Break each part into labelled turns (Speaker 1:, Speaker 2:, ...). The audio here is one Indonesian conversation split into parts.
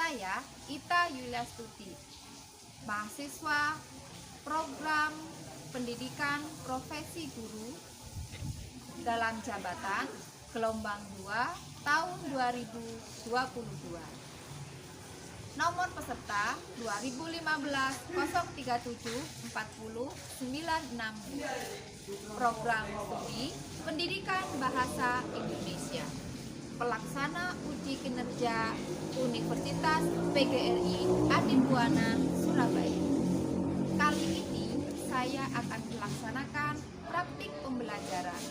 Speaker 1: Saya Ita Yuliastuti, mahasiswa program pendidikan profesi guru dalam jabatan gelombang 2 tahun 2022. Nomor peserta 2015 037 40 962. Program studi Pendidikan Bahasa Indonesia. Pelaksana uji kinerja Universitas PGRI Adibuana, Surabaya. Kali ini saya akan melaksanakan praktik pembelajaran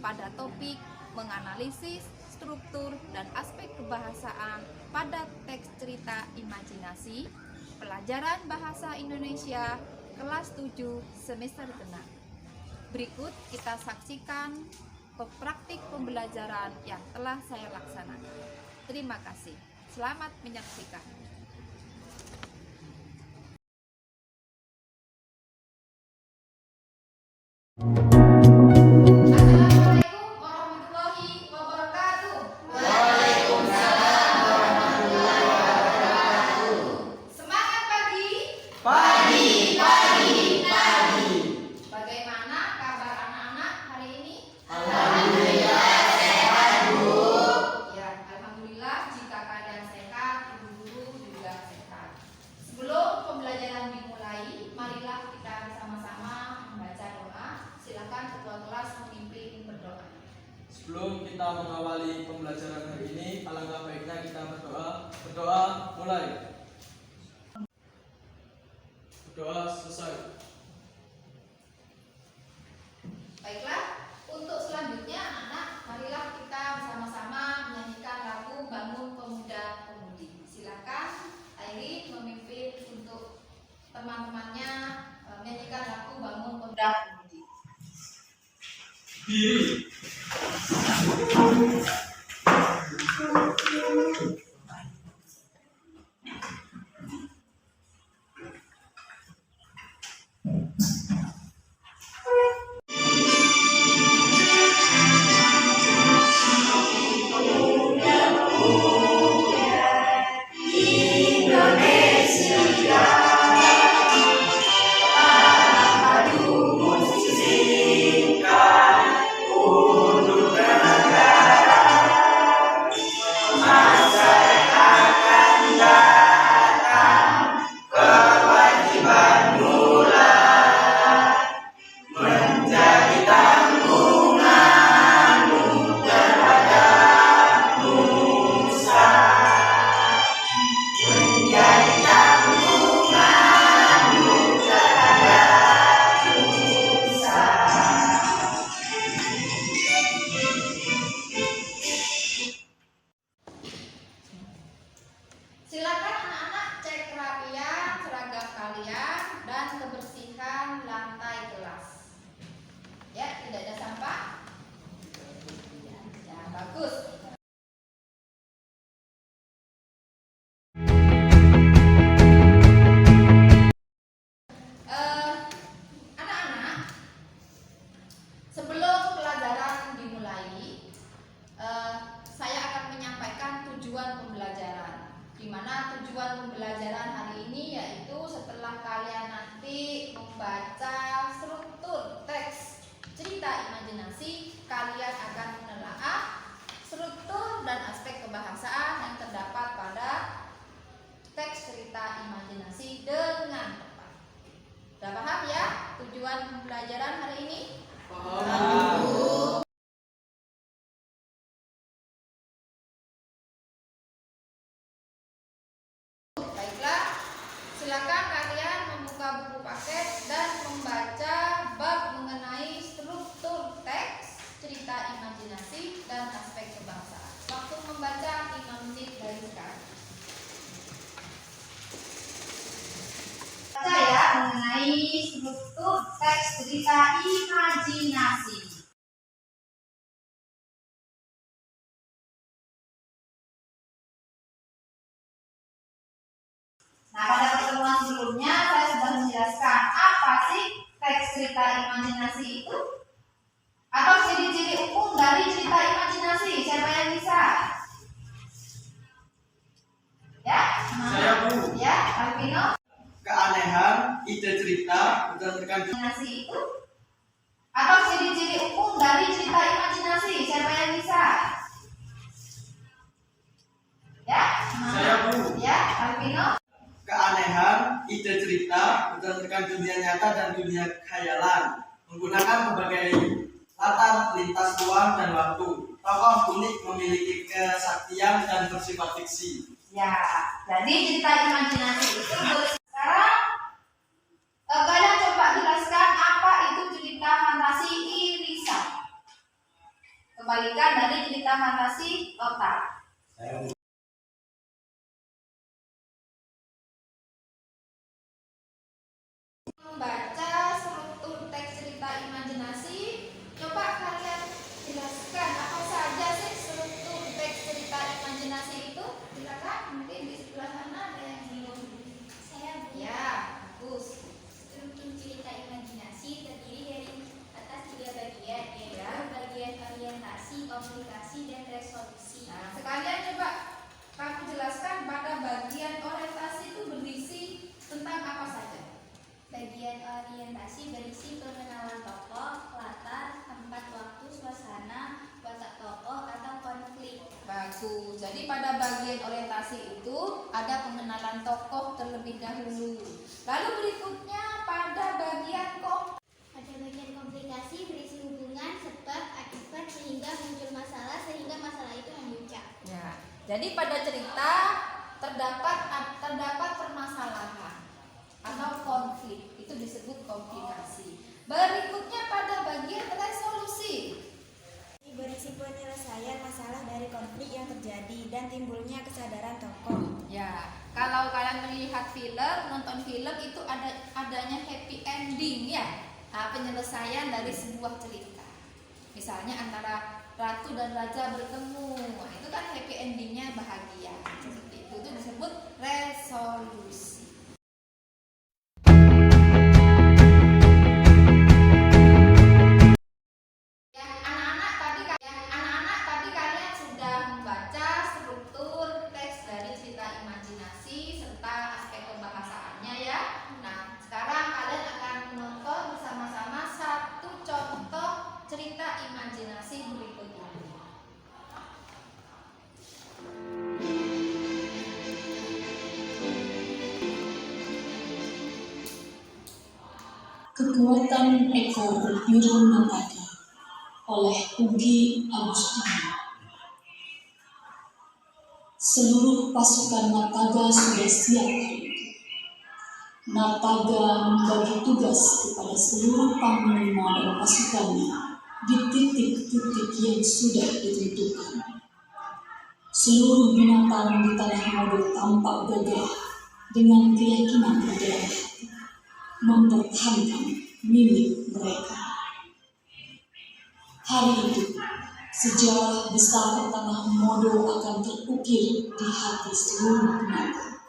Speaker 1: pada topik menganalisis struktur dan aspek kebahasaan pada teks cerita imajinasi, pelajaran bahasa Indonesia kelas 7 semester genap. Berikut kita saksikan praktik pembelajaran yang telah saya laksanakan. Terima kasih. Selamat menyaksikan. Assalamualaikum warahmatullahi wabarakatuh. Waalaikumsalam warahmatullahi wabarakatuh. Semangat pagi. Pagi. Bagaimana kabar anak-anak hari ini? Alhamdulillah sehat, Bu. Ya, alhamdulillah jika kalian sehat, ibu-guru juga sehat. Sebelum pembelajaran dimulai, marilah kita bersama-sama membaca doa. Silakan ketua kelas memimpin berdoa.
Speaker 2: Sebelum kita mengawali pembelajaran hari ini, alangkah baiknya kita berdoa. Berdoa mulai. Berdoa selesai.
Speaker 1: Baiklah, untuk selanjutnya anak-anak, marilah kita bersama-sama menyanyikan lagu Bangun Pemuda Pemudi. Silakan Airin memimpin untuk teman-temannya menyanyikan lagu Bangun Pemuda Pemudi.
Speaker 2: Diri.
Speaker 1: Silakan anak-anak cek kerapian seragam kalian dan kebersihan lantai kelas. Ya, tidak ada sampah. Ya, bagus. Anak-anak, sebelum pelajaran dimulai, saya akan menyampaikan tujuan pembelajaran. Di mana tujuan pembelajaran hari ini yaitu setelah kalian nanti membaca struktur teks cerita imajinasi, kalian akan menelaah struktur dan aspek kebahasaan yang terdapat pada teks cerita imajinasi dengan tepat. Sudah paham ya tujuan pembelajaran hari ini?
Speaker 2: Paham.
Speaker 1: Baiklah, silakan kalian membuka buku paket dan membaca bab mengenai struktur teks cerita imajinasi dan aspek kebahasaan. Waktu membaca 5 menit dari sekarang. Saya mengenai struktur teks cerita imajinasi. Nah, pada pertemuan sebelumnya saya sudah menjelaskan apa sih teks cerita imajinasi itu? Atau ciri-ciri umum dari cerita imajinasi? Siapa yang bisa? Ya, Alvino,
Speaker 2: keanehan, ide cerita berdasarkan
Speaker 1: imajinasi itu atau ciri-ciri umum dari cerita imajinasi? Siapa yang bisa? Ya,
Speaker 2: saya Bu.
Speaker 1: ya, Alvino.
Speaker 2: Keanehan, ide cerita berdasarkan dunia nyata dan dunia khayalan, menggunakan berbagai latar lintas ruang dan waktu. Tokoh unik memiliki kesaktian dan bersifat fiksi.
Speaker 1: Ya, jadi cerita imajinasi itu sekarang kalian coba jelaskan apa itu cerita fantasi irisan. Kebalikan dari cerita fantasi total. Membaca struktur teks cerita imajinasi, coba kalian jelaskan apa saja sih struktur teks cerita imajinasi itu. Silakan, mungkin di sebelah sana ada yang belum.
Speaker 3: Saya Bu.
Speaker 1: Ya, bagus.
Speaker 3: Struktur cerita imajinasi terdiri dari atas 3 bagian, yaitu
Speaker 1: Ya.
Speaker 3: bagian orientasi, komunikasi, dan resolusi.
Speaker 1: Nah, sekalian coba kamu jelaskan pada bagian orientasi itu berisi tentang apa saja.
Speaker 3: Bagian orientasi berisi pengenalan tokoh, latar, tempat, waktu, suasana, watak tokoh, atau konflik.
Speaker 1: Bagus. Jadi pada bagian orientasi itu ada pengenalan tokoh terlebih dahulu. Lalu berikutnya pada bagian
Speaker 3: Pada bagian komplikasi berisi hubungan, sebab, akibat, sehingga muncul masalah, sehingga masalah itu memuncak.
Speaker 1: Ya. Jadi pada cerita terdapat permasalahan atau konflik. Itu disebut komplikasi. Berikutnya pada bagian resolusi.
Speaker 4: Berisi penyelesaian masalah dari konflik yang terjadi dan timbulnya kesadaran tokoh.
Speaker 1: Ya, kalau kalian melihat film, nonton film itu adanya happy ending ya. Nah, penyelesaian dari sebuah cerita. Misalnya antara ratu dan raja bertemu. Nah, itu kan happy endingnya bahagia. Seperti itu disebut resolusi. Anak-anak tadi kalian sudah membaca struktur teks dari cerita imajinasi serta aspek pembahasannya ya. Nah, sekarang kalian akan menonton bersama-sama satu contoh cerita imajinasi berikut ini.
Speaker 5: Kekuatan ekor berbiru Nataga oleh Ugi Agustino. Seluruh pasukan Nataga sudah siap hari itu. Nataga membagi tugas kepada seluruh panglima dan pasukannya di titik-titik yang sudah ditentukan. Seluruh binatang di tanah Modo tampak gagah dengan keyakinan di dalam hati mempertahankan milik mereka. Hari itu, sejarah besar tanah Modo akan terukir di hati seluruh binatang.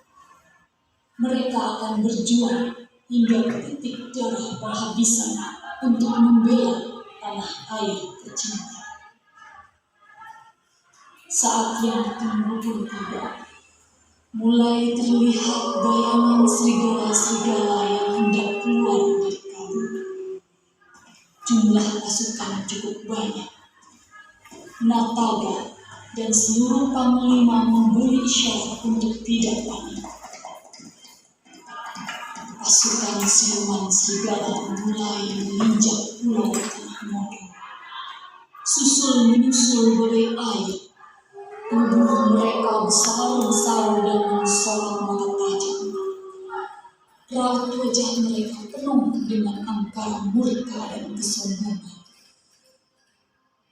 Speaker 5: Mereka akan berjuang hingga titik darah penghabisan untuk membela tanah air tercinta. Saat yang ditunggu pun tiba. Mulai terlihat bayangan serigala-serigala yang hendak keluar dari kabut. Jumlah pasukan cukup banyak. Nataga dan seluruh panglima memberi isyarat untuk tidak panik. Pasukan siluman serigala mulai menginjak pulau tanah Modo. Susul menyusul badai air. Tubuh mereka besar-besar dan mensorot mata tajam. Raut wajah mereka penuh dengan angkara murka dan kesombongan.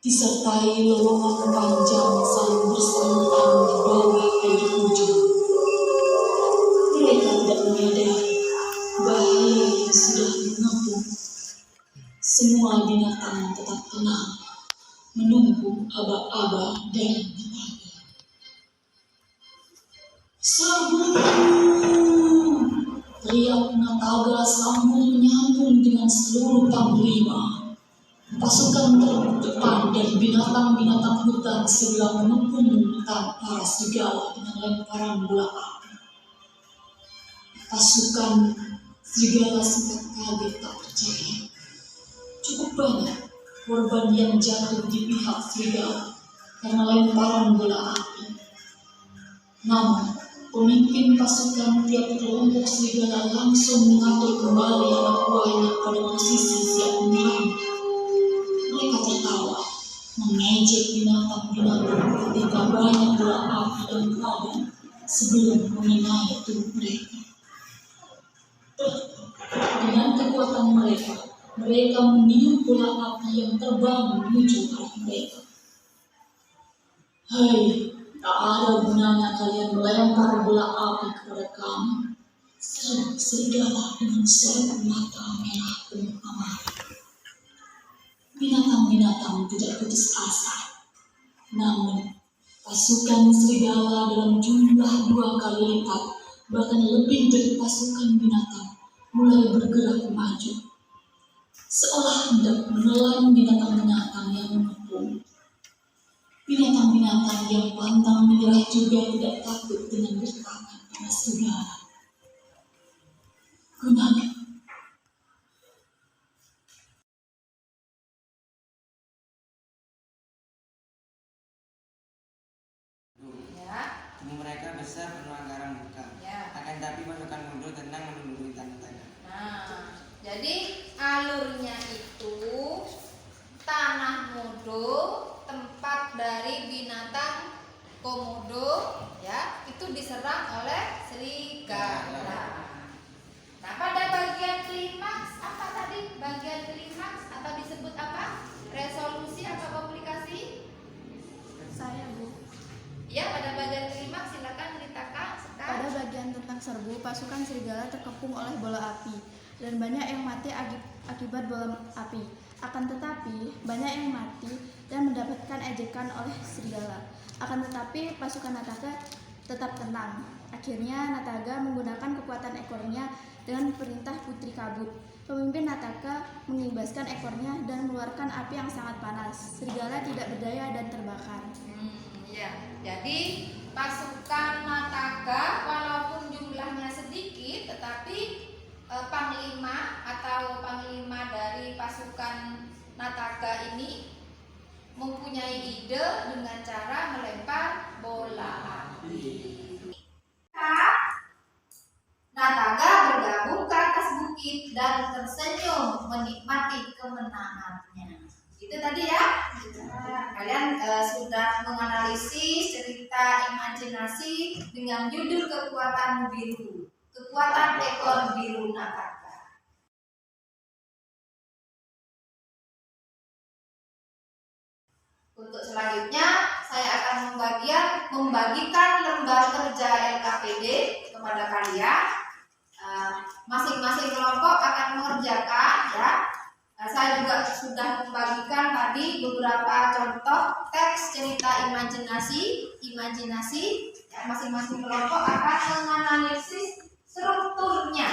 Speaker 5: Disertai lowongan panjang saling bersangkutan di bawah air hujan. Mereka tidak menyadari bahaya yang sudah mengepung. Semua binatang tetap tenang, menunggu aba-aba dan Nataga. Sambung! Teriak Nataga sambung menyambung dengan seluruh panglima. Pasukan terdepan dari binatang-binatang hutan sebelah menempung para serigala dengan lemparan bola api. Pasukan serigala sempat kaget tak percaya. Cukup banyak korban yang jatuh di pihak serigala karena lemparan bola api. Namun, pemimpin pasukan tiap kelompok serigala langsung mengatur kembali anak buahnya pada posisi siap menyerang. Mereka tertawa, mengejek binatang-binatang ketika banyak bola api dan padam sebelum mengenai tubuh mereka. Dengan kekuatan mereka meniup bola api yang terbang menuju arah mereka. Hai, tak ada gunanya kalian melempar bola api kepada kami. Seru serigala dengan sorot mata merah penuh amarah. Binatang-binatang tidak putus asa. Namun, pasukan serigala dalam jumlah 2 kali lipat, bahkan lebih dari pasukan binatang, mulai bergerak maju. Seolah hendak menelan binatang-binatang yang mengepung. Binatang-binatang yang pantang menyerah juga tidak takut dengan gertakan para serigala. Gunanya
Speaker 1: Ya.
Speaker 6: Tubuh mereka besar penuh anggaran buka.
Speaker 1: Ya.
Speaker 6: Akan tapi pasukan mundur tenang menunggu tanda-tanda.
Speaker 1: Nah, jadi alurnya itu tanah modo, tempat dari binatang komodo, ya, itu diserang oleh serigala. Nah, pada bagian klimaks apa tadi? Bagian klimaks atau disebut apa? Resolusi atau komplikasi?
Speaker 7: Saya, Bu.
Speaker 1: Ya, pada bagian klimaks silakan ceritakan.
Speaker 7: Pada bagian tentang serbu, pasukan serigala terkepung oleh bola api dan banyak yang mati akibat bola api. Akan tetapi, banyak yang mati dan mendapatkan ejekan oleh serigala. Akan tetapi, pasukan Nataga tetap tenang. Akhirnya, Nataga menggunakan kekuatan ekornya dengan perintah Putri Kabut. Pemimpin Nataga mengibaskan ekornya dan mengeluarkan api yang sangat panas. Serigala tidak berdaya dan terbakar.
Speaker 1: Ya, jadi pasukan Nataga walaupun jumlahnya sedikit, tetapi panglima atau panglima dari pasukan Nataga ini mempunyai ide dengan cara melempar bola api. Nataga bergabung ke atas bukit dan tersenyum menikmati kemenangannya. Itu tadi ya. Kalian sudah menganalisis cerita imajinasi dengan judul Kekuatan Biru, Kekuatan Ekor Biru Nataga. Untuk selanjutnya saya akan membagikan lembar kerja LKPD kepada kalian. Masing-masing kelompok akan mengerjakan, ya. Saya juga sudah membagikan tadi beberapa contoh teks cerita imajinasi. Ya, masing-masing kelompok akan menganalisis strukturnya.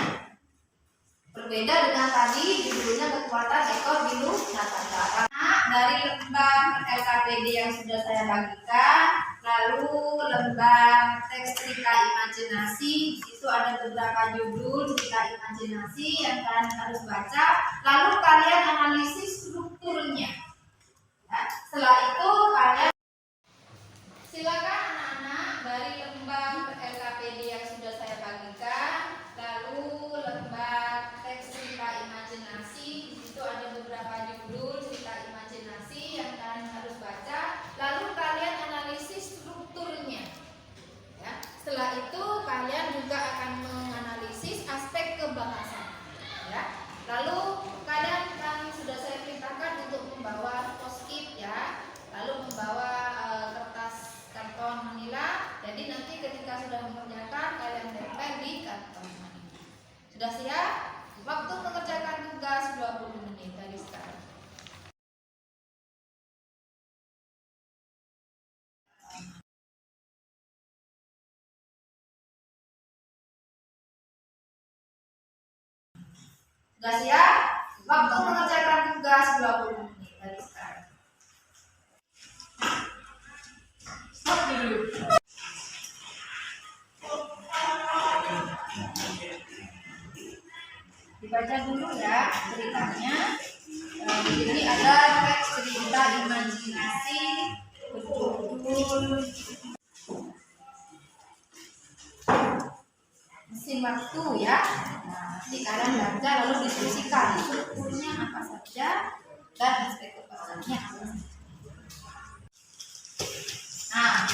Speaker 1: Berbeda dengan tadi judulnya Kekuatan Ekor Biru Nataga. Karena dari lembar LKPD yang sudah saya bagikan, lalu lembar teks cerita imajinasi, itu ada beberapa judul cerita imajinasi yang kalian harus baca. Lalu kalian analisis strukturnya. Ya, setelah itu kalian silakan anak-anak dari lembar LKPD yang sudah saya bagikan, lalu lembar teks cerita imajinasi, itu ada beberapa judul cerita imajinasi yang kalian harus baca. Lalu kalian analisis strukturnya. Ya, setelah itu kalian juga akan menganalisis aspek kebahasaan. Ya, lalu kalian sudah saya perintahkan untuk membawa post-it, ya, lalu membawa kertas karton manila. Jadi nanti ketika sudah mengerjakan kalian tempel di karton manila. Sudah siap? Waktu mengerjakan tugas 20 menit dari sekarang. Sudah siap? Waktu mengerjakan tugas 20 menit dari sekarang. Stop dulu. Dibaca dulu ya ceritanya. Di sini ada teks cerita imajinasi berjudul Mesin Waktu ya. Nah, nanti kalian baca lalu diskusikan strukturnya apa saja dan aspek kebahasaannya apa saja. Nah,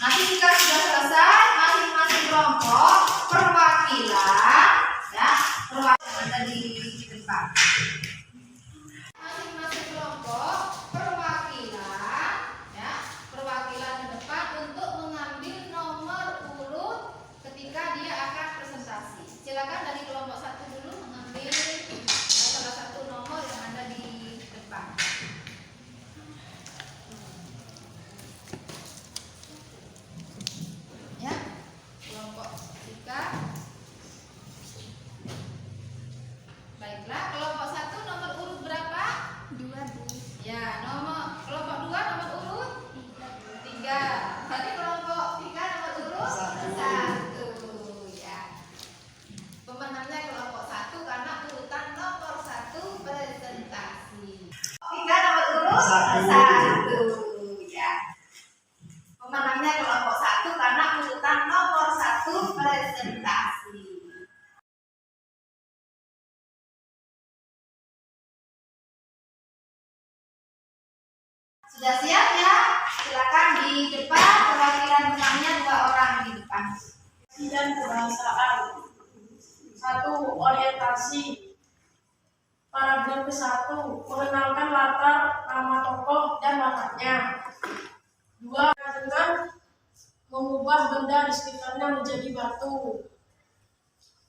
Speaker 1: nanti jika sudah selesai masing-masing kelompok perwakilan ya, perwakilan ada di depan. Masing-masing kelompok perwakilan ya, perwakilan di depan untuk mengambil nomor urut ketika dia akan presentasi. Silakan dari kelompok 1 dulu mengambil salah satu nomor yang ada di depan. Ya, kelompok 3. Baiklah, kelompok 1 nomor urut berapa?
Speaker 7: 2, Bu.
Speaker 1: Ya, kelompok 2 nomor urut 3. Berarti kelompok 3 nomor urut 1. Ya. Pemenangnya kelompok 1 karena urutan nomor 1 presentasi. 3 nomor urut 1. Ya. Pemenangnya kelompok 1 karena urutan nomor 1 presentasi. Sudah siap ya? Silakan di depan, perwakilan temannya 2 orang di depan.
Speaker 8: Dan kebahasaan. 1. Orientasi. Paragraf ke-1 mengenalkan latar, nama tokoh dan wataknya. 2. Dengan mengubah benda di sekitarnya menjadi batu.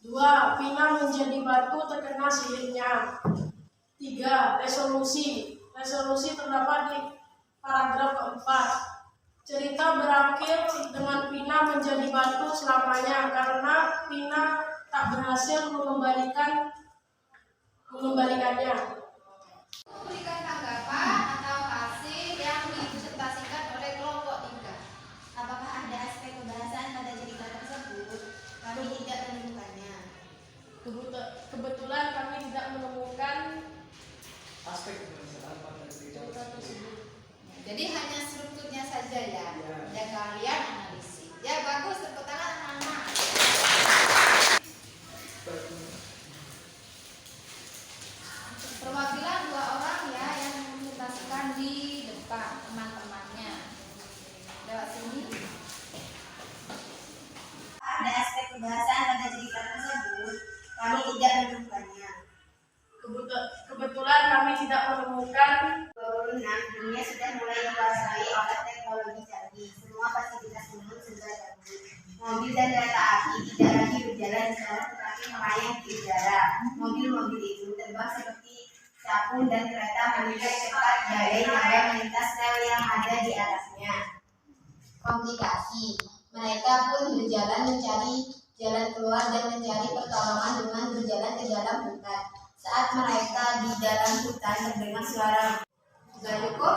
Speaker 8: 2. Pina menjadi batu terkena sihirnya. 3. Resolusi. Resolusi terdapat di paragraf ke-4. Cerita berakhir dengan Pina menjadi batu selamanya karena Pina tak berhasil mengembalikannya.
Speaker 1: Memberikan tanggapan atau hasil yang dipresentasikan oleh kelompok 3.
Speaker 3: Apakah ada aspek kebahasaan pada cerita tersebut? Kami tidak menemukannya.
Speaker 8: Kebetulan kami tidak menemukan
Speaker 2: Aspek kebahasaan pada cerita tersebut.
Speaker 1: Jadi hanya strukturnya saja ya, yang kalian analisis. Ya bagus, tepuk tangan anak-anak. Perwakilan 2 orang ya yang mempresentasikan di depan teman-temannya. Lewat sini.
Speaker 3: Ada aspek kebahasaan pada cerita tersebut? Kami tidak menemukannya.
Speaker 8: Kebetulan kami tidak menemukan.
Speaker 3: Turunan dunia sudah mulai dikuasai oleh teknologi canggih. Semua fasilitas umum sudah canggih. Mobil dan kereta api tidak lagi berjalan di darat tetapi melayang di udara. Mobil-mobil itu terbang seperti capung dan kereta meningkat cepat dari naga melintas rel yang ada di atasnya. Komplikasi. Mereka pun berjalan mencari jalan keluar dan mencari pertolongan dengan berjalan ke dalam hutan. Saat mereka di dalam hutan terdengar suara.
Speaker 1: Sudah cukup?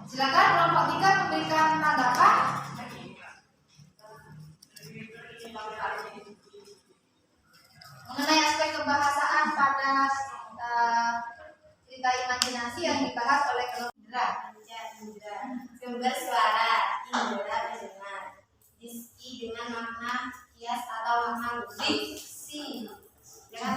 Speaker 1: Silakan kelompok 3 memberikan tanggapan. Mengenai aspek kebahasaan pada cerita imajinasi yang dibahas oleh kelompok
Speaker 3: Indra. Sumber suara indra mendengar. Diksi dengan makna kias atau makna diksi. Dengan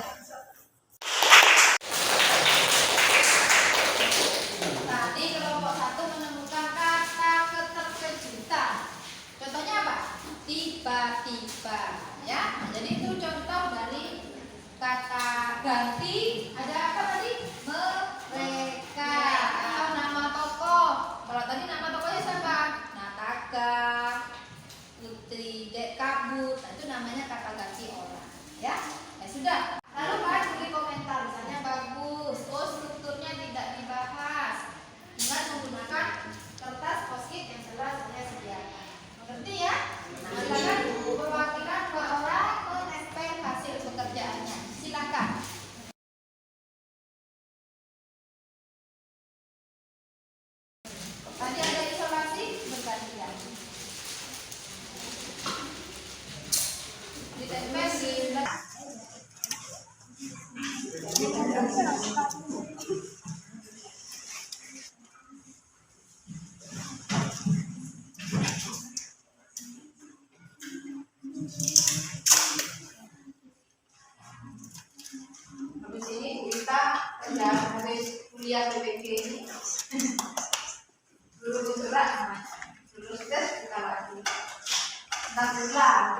Speaker 1: tadi kelompok 1 menemukan kata keterkejutan. Contohnya apa? Tiba-tiba ya. Nah, jadi itu contoh dari kata ganti. Ada apa tadi? Mereka atau nama tokoh. Kalau tadi nama tokohnya siapa? Nataga, Putri, Dek Kabut. Nah, itu namanya kata ganti orang ya. Ya sudah. Lalu kalian beri komentar misalnya bagus. Oh, strukturnya tidak dibahas dengan menggunakan kertas post-it yang telah saya sediakan. Mengerti ya? Nah, silakan perwakilan 2 orang menempel hasil pekerjaannya. Silakan. Tadi ada isolasi bergantian. Ditempel di kuliah PPG ini. Guru gerak namanya. Lulus tes kita lagi. Entar bulan.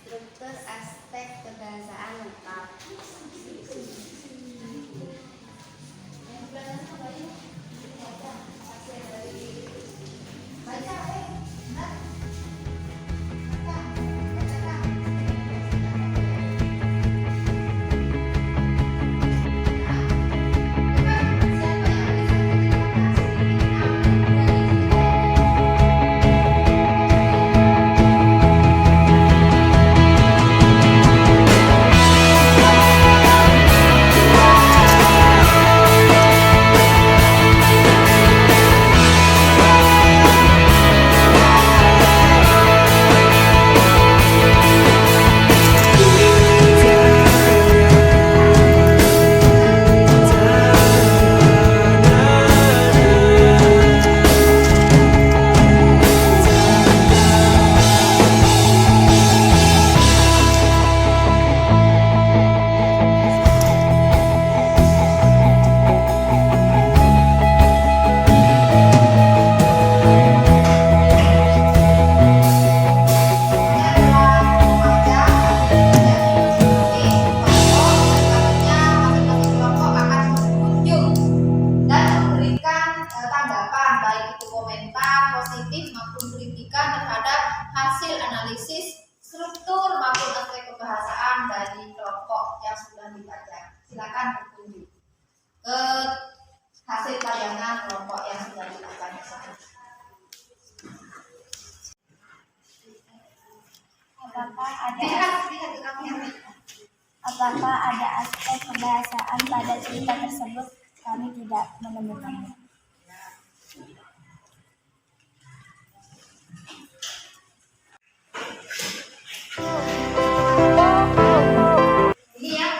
Speaker 3: Struktur aspek kebahasaan lengkap. Silakan berkunjung ke hasil tayangan kelompok yang sudah dilakukan tersebut.
Speaker 4: Apakah ada aspek kebahasaan pada cerita tersebut? Kami tidak menemukannya.
Speaker 1: Ini ya.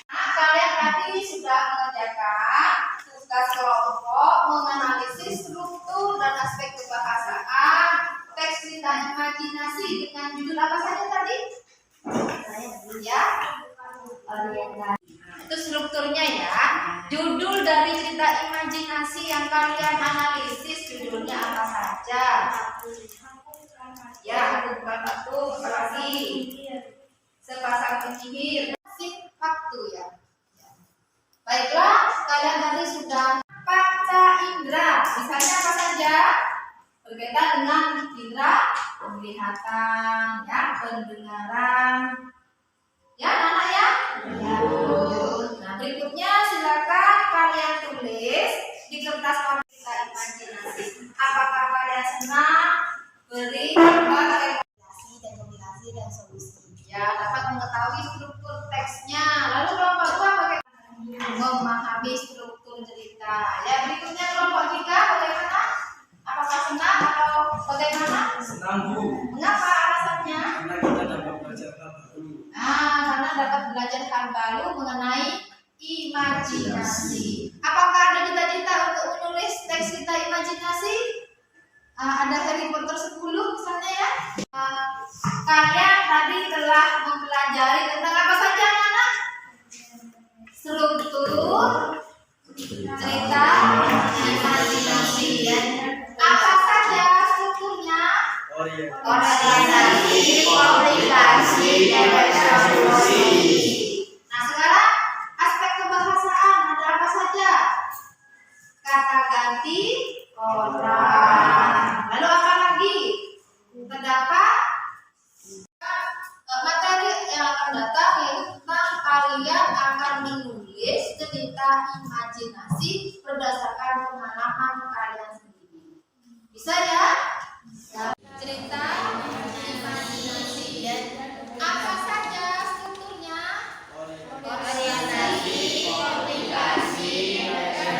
Speaker 1: Nah, kalian tadi sudah mengerjakan tugas kelompok menganalisis struktur dan aspek kebahasaan teks cerita imajinasi dengan judul apa saja tadi? Ya, itu strukturnya ya. Judul dari cerita imajinasi yang kalian analisis judulnya apa saja? Ya, aku bukan batu, apalagi sepasang penyihir, waktu ya. Baiklah, kalian tadi sudah panca indera. Misalnya apa saja? Berkaitan dengan indera penglihatan, ya, pendengaran. Ya, anak ya? Ya. Nah, berikutnya silakan kalian tulis di kertas cerita imajinasi. Apakah kalian senang beri gambar
Speaker 3: Dan kombinasi dan solusi.
Speaker 1: ya dapat mengetahui struktur teksnya. Lalu kelompok 2 bagaimana? Memahami struktur cerita. Ya, berikutnya kelompok 3 bagaimana? Apakah senang atau bagaimana?
Speaker 2: Senang, Bu.
Speaker 1: Mengapa alasannya?
Speaker 2: Karena kita dapat belajar hal baru.
Speaker 1: Nah, karena dapat belajar hal baru mengenai imajinasi. Apakah ada cita-cita untuk menulis teks cerita imajinasi? Ada Harry Potter 10 misalnya ya. Kalian tadi telah mempelajari tentang apa saja anak-anak? Struktur cerita imajinasi ya. Apa saja strukturnya? Orientasi, komunikasi, dan solusi. Nah, sekarang aspek kebahasaan ada apa saja? Kata ganti orang. Lalu apa lagi? Terdapat materi yang akan datang yaitu tentang kalian akan menulis cerita imajinasi berdasarkan pengalaman kalian sendiri. Bisa ya? Cerita imajinasi ya. Apa saja strukturnya? Orientasi, komunikasi, dan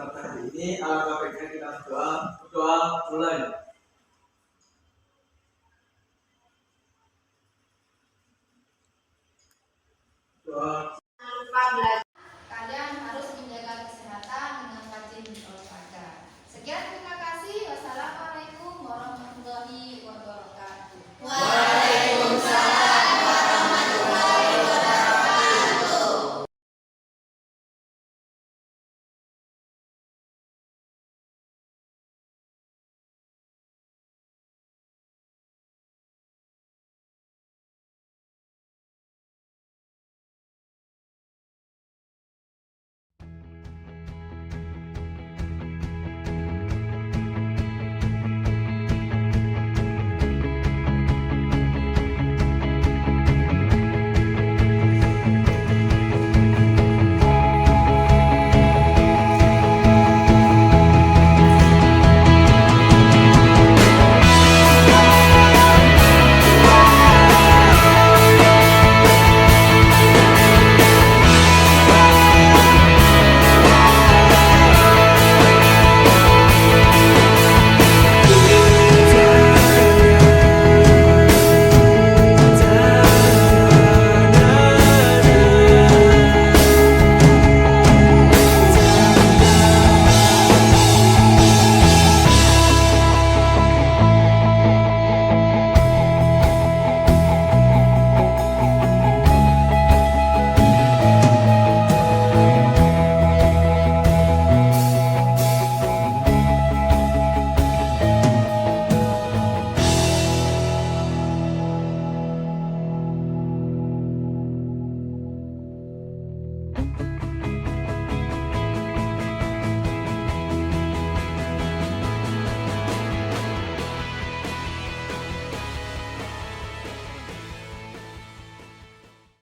Speaker 2: pada hari ini. Alangkah baiknya kita berdoa. Berdoa mulai. Doa.
Speaker 3: Jangan lupa belajar.